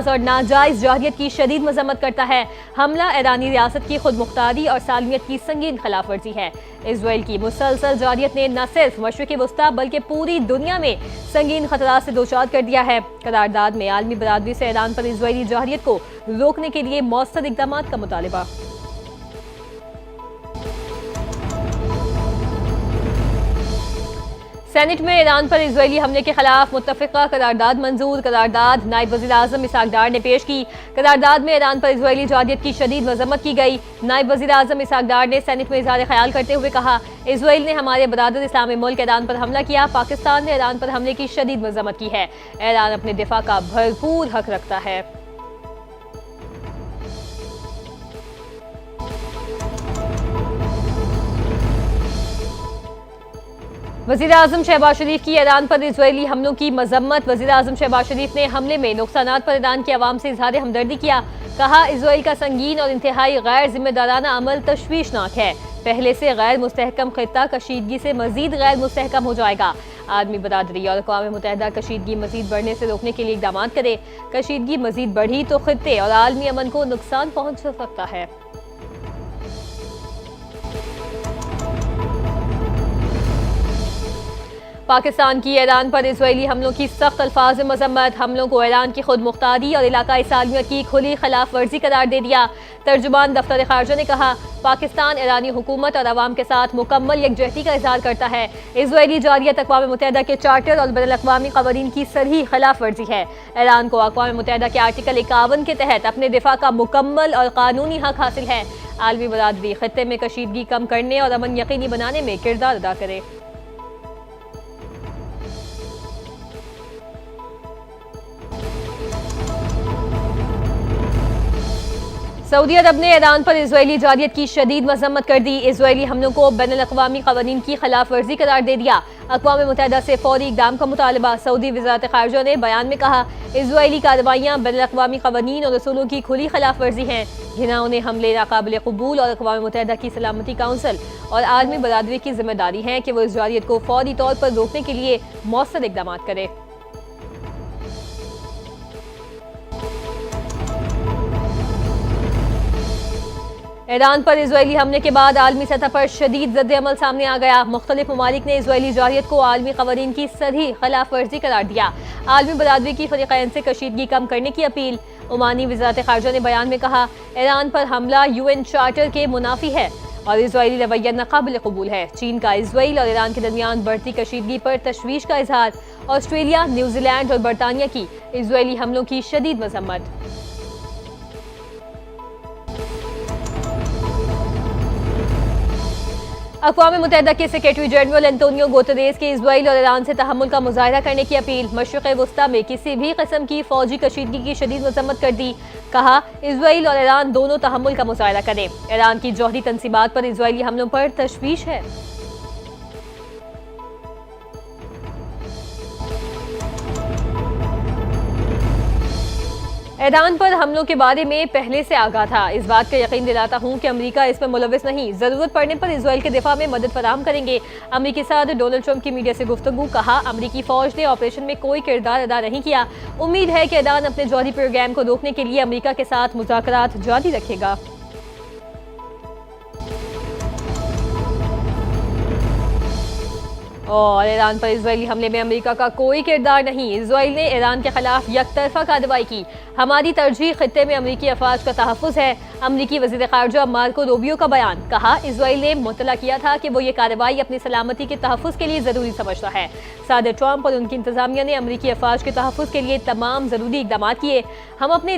नफाज और नाजायज जाहियत की शदीद मजम्मत करता है। हमला ईरानी रियासत की खुद मुख्तारी और सालमियत की संगीन खिलाफ वर्जी है। इसराइल की मुसलसल जारियत ने न सिर्फ मशरिकी वस्ता बल्कि पूरी दुनिया में संगीन खतरा से दोचार कर दिया है। करारदाद में आलमी बरादरी से ईरान पर इसराइली जारियत को रोकने के लिए मौसर इकदाम का मुतालिबा। सेनेट में ईरान पर इजरायली हमले के खिलाफ मुत्तफिका करारदाद मंजूर। करारदाद नायब वज़ीर आज़म इसहाक डार ने पेश की। करारदाद में ईरान पर इजरायली जारियत की शदीद मजम्मत की गई। नायब वज़ीर आज़म इसहाक डार ने सेनेट में इजहार ख्याल करते हुए कहा, इसराइल ने हमारे बरादर इस्लामी मुल्क ईरान पर हमला किया। पाकिस्तान ने ईरान पर हमले की शदीद मजम्मत की है। ईरान अपने दिफा का भरपूर हक रखता है। वज़ीर आज़म शहबाज शरीफ की ईरान पर इजरायली हमलों की मजम्मत। वज़ीर आज़म शहबाज शरीफ ने हमले में नुकसानात पर ईरान की आवाम से इजहार हमदर्दी किया। कहा, इसराइल का संगीन और इंतहाई गैर जिम्मेदाराना अमल तशवीशनाक है। पहले से गैर मुस्तहकम खित्ता कशीदगी से मजीद गैर मुस्तहकम हो जाएगा। आदमी बरादरी और अक़वाम मुत्तहिदा कशीदगी मजीद बढ़ने से रोकने के लिए इक़दाम करे। कशीदगी मजीद बढ़ी तो खित्ते और आलमी अमन को नुकसान पहुँच सकता है। पाकिस्तान की ईरान पर इजरायली हमलों की सख्त अल्फाज में मजम्मत। हमलों को ईरान की खुद मुख्तारी और इलाकाई सालमियत की खुली खिलाफ वर्जी करार दे दिया। तर्जुमान दफ्तर खारजा ने कहा, पाकिस्तान ईरानी हुकूमत और अवाम के साथ मुकम्मल यकजहती का इजहार करता है। इजरायली जारियत अक़वाम मुत्तहिदा के चार्टर और बैनुल-अक़वामी क़वानीन की सरही खिलाफ वर्जी है। ईरान को अक़वाम मुत्तहिदा के आर्टिकल 51 के तहत अपने दिफा का मुकम्मल और कानूनी हक हासिल है। आलमी बरादरी खित्ते में कशीदगी कम करने और अमन यकीनी बनाने में किरदार अदा करे। सऊदी अरब ने ईरान पर इजरायली जारियत की शदीद मजम्मत कर दी। इजरायली हमलों को बैनुल-अक़वामी क़वानीन की खिलाफ वर्जी करार दे दिया। अक़वाम मुत्तहिदा से फौरी इक़दाम का मुतालबा। सऊदी वज़ारत ख़ारिजा ने बयान में कहा, इजरायली कार्रवाइयाँ बैनुल-अक़वामी क़वानीन और रसूलों की खुली खिलाफ वर्जी हैं। घिनौने हमले नाकाबिल क़बूल और अक़वाम मुत्तहिदा की सलामती काउंसिल और आलमी बरादरी की जिम्मेदारी है कि वो इस जारियत को फौरी तौर पर रोकने के लिए मौसर इक़दाम करे। ईरान पर इजरायली हमले के बाद आलमी सतह पर शदीद रद्द-ए-अमल सामने आ गया। मुख्तलिफ ममालिक ने इजरायली जारियत को आलमी क़वानीन की सरही खिलाफ वर्जी करार दिया। आलमी बरादरी की फ़रीक़ैन से कशीदगी कम करने की अपील। ओमानी वज़ारत ख़ारिजा ने बयान में कहा, ईरान पर हमला UN चार्टर के मुनाफी है और इजरायली रवैया नाकाबिल क़बूल है। चीन का इजराइल और ईरान के दरमियान बढ़ती कशीदगी पर तशवीश का इजहार। ऑस्ट्रेलिया, न्यूजीलैंड और बरतानिया की इजरायली हमलों की शदीद मजम्मत। अक़वाम मुत्तहिदा के सेक्रेटरी जनरल एंटोनियो गुतेरेस के इजराइल और ईरान से तहम्मुल का मुज़ाहरा करने की अपील। मशरिक़ वस्ता में किसी भी किस्म की फौजी कशीदगी की शदीद मजम्मत कर दी। कहा, इजराइल और ईरान दोनों तहम्मुल का मुज़ाहरा करें। ईरान की जौहरी तंसीबात पर इजरायली हमलों पर तशवीश है। ईरान पर हमलों के बारे में पहले से आगाह था। इस बात का यकीन दिलाता हूँ कि अमेरिका इसमें मुलविस नहीं। ज़रूरत पड़ने पर इजराइल के दिफा में मदद फराहम करेंगे। अमेरिकी सदर डोनाल्ड ट्रंप की मीडिया से गुफ्तगू। कहा, अमेरिकी फौज ने ऑपरेशन में कोई किरदार अदा नहीं किया। उम्मीद है कि ईरान अपने जौहरी प्रोग्राम को रोकने के लिए अमेरिका के साथ मुज़ाकरात जारी रखेगा। और ईरान पर इजरायली हमले में अमेरिका का कोई किरदार नहीं। इजराइल ने ईरान के खिलाफ यकतरफा कार्रवाई की। हमारी तरजीह खित्ते में अमेरिकी अफवाज का तहफ़्फ़ुज़ है। अमेरिकी वज़ीर ख़ारिजा मार्को रूबियो का बयान। कहा, इजराइल ने मुतला किया था कि वो ये कार्रवाई अपनी सलामती के तहफ़्फ़ुज़ के लिए ज़रूरी समझता है। सदर ट्रंप और उनकी इंतज़ामिया ने अमेरिकी अफवाज के तहफ़्फ़ुज़ के लिए तमाम ज़रूरी इक़दाम किए। हम अपने